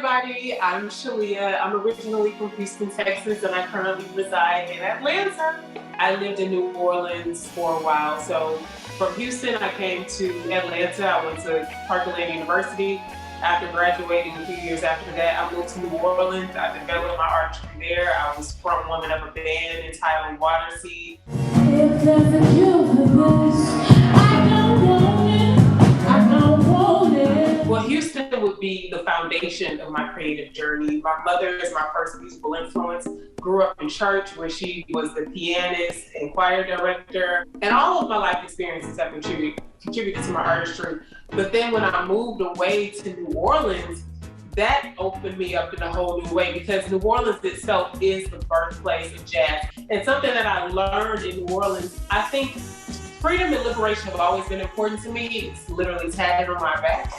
everybody, I'm Shaleyah. I'm originally from Houston, Texas, and I currently reside in Atlanta. I lived in New Orleans for a while. So from Houston, I came to Atlanta. I went to Parkland University. After graduating a few years after that, I moved to New Orleans. I developed my artistry there. I was front woman of a band entitled Waterseed. If there's a cure for this, I don't want it. I don't want it. Well, Houston would be the foundation of my creative journey. My mother is my first musical influence. Grew up in church where she was the pianist and choir director. And all of my life experiences have contributed to my artistry. But then when I moved away to New Orleans, that opened me up in a whole new way, because New Orleans itself is the birthplace of jazz. And something that I learned in New Orleans, I think freedom and liberation have always been important to me. It's literally tatted on my back,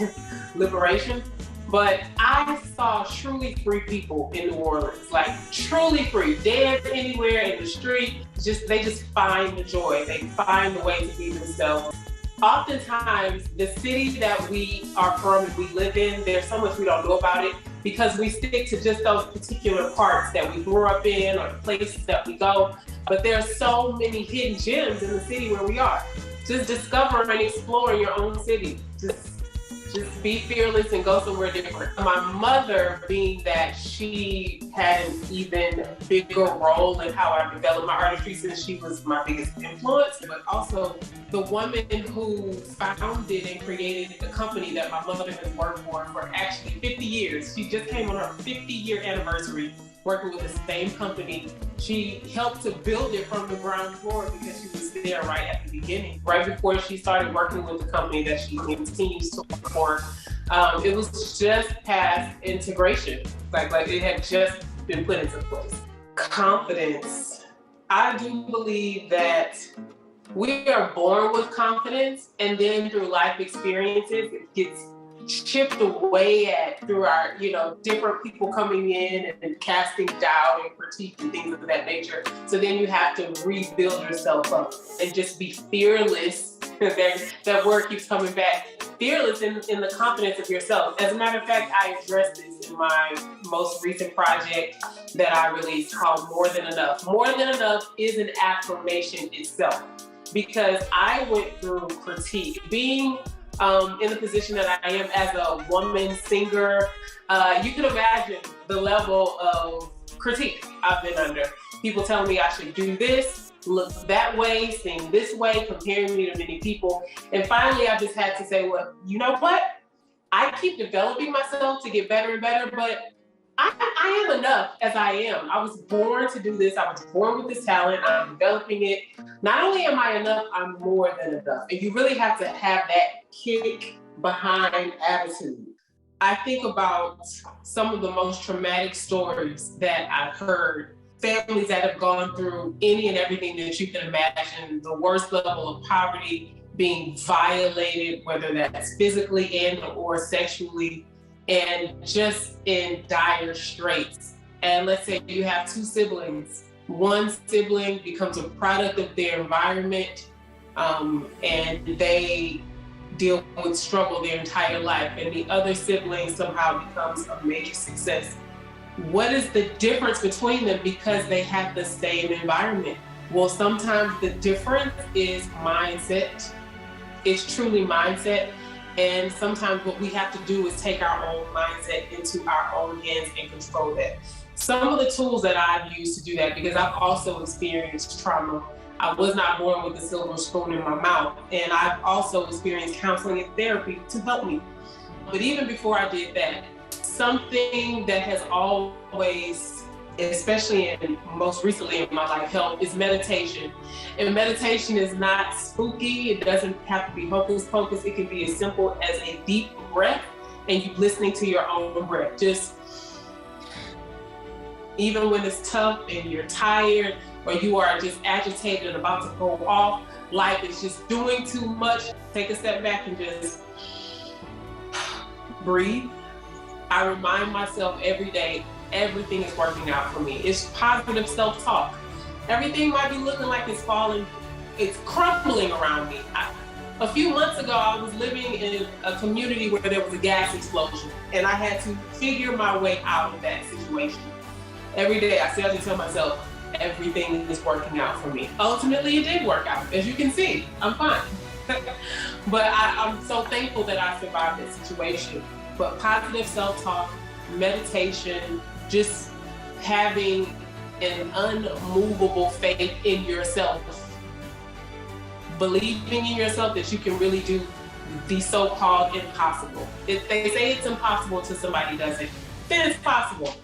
liberation. But I saw truly free people in New Orleans, like truly free, dance anywhere in the street. They just find the joy. They find the way to be themselves. Oftentimes, the city that we are from and we live in, there's so much we don't know about it because we stick to just those particular parts that we grew up in or the places that we go. But there are so many hidden gems in the city where we are. Just discover and explore your own city. Just be fearless and go somewhere different. My mother, being that she had an even bigger role in how I developed my artistry since she was my biggest influence, but also the woman who founded and created the company that my mother has worked for actually 50 years. She just came on her 50-year anniversary working with the same company. She helped to build it from the ground floor because she was there right at the beginning, right before she started working with the company that she continues to work for. It was just past integration, like it had just been put into place. Confidence. I do believe that we are born with confidence, and then through life experiences, it gets chipped away at through our, different people coming in and casting doubt and critique and things of that nature. So then you have to rebuild yourself up and just be fearless. That word keeps coming back. Fearless in the confidence of yourself. As a matter of fact, I addressed this in my most recent project that I released called More Than Enough. More Than Enough is an affirmation itself, because I went through critique. Being in the position that I am as a woman singer, you can imagine the level of critique I've been under. People telling me I should do this, look that way, sing this way, comparing me to many people. And finally, I just had to say, well, you know what? I keep developing myself to get better and better, but I am enough as I am. I was born to do this. I was born with this talent. I'm developing it. Not only am I enough, I'm more than enough. And you really have to have that kick behind attitude. I think about some of the most traumatic stories that I've heard. Families that have gone through any and everything that you can imagine, the worst level of poverty, being violated, whether that's physically and or sexually, and just in dire straits. And let's say you have two siblings. One sibling becomes a product of their environment, and they deal with struggle their entire life, and the other sibling somehow becomes a major success. What is the difference between them because they have the same environment? Well, sometimes the difference is mindset. It's truly mindset. And sometimes what we have to do is take our own mindset into our own hands and control that. Some of the tools that I've used to do that, because I've also experienced trauma. I was not born with a silver spoon in my mouth. And I've also experienced counseling and therapy to help me. But even before I did that, something that has always, especially and most recently in my life, helped is meditation. And meditation is not spooky. It doesn't have to be hocus pocus. It can be as simple as a deep breath and you listening to your own breath. Just even when it's tough and you're tired or you are just agitated and about to go off, life is just doing too much, take a step back and just breathe. I remind myself every day, everything is working out for me. It's positive self-talk. Everything might be looking like it's falling, it's crumbling around me. A few months ago, I was living in a community where there was a gas explosion, and I had to figure my way out of that situation. Every day, I still have to tell myself, everything is working out for me. Ultimately, it did work out. As you can see, I'm fine. But I'm so thankful that I survived that situation. But positive self-talk, meditation, just having an unmovable faith in yourself, believing in yourself that you can really do the so-called impossible. If they say it's impossible till somebody does it, then it's possible.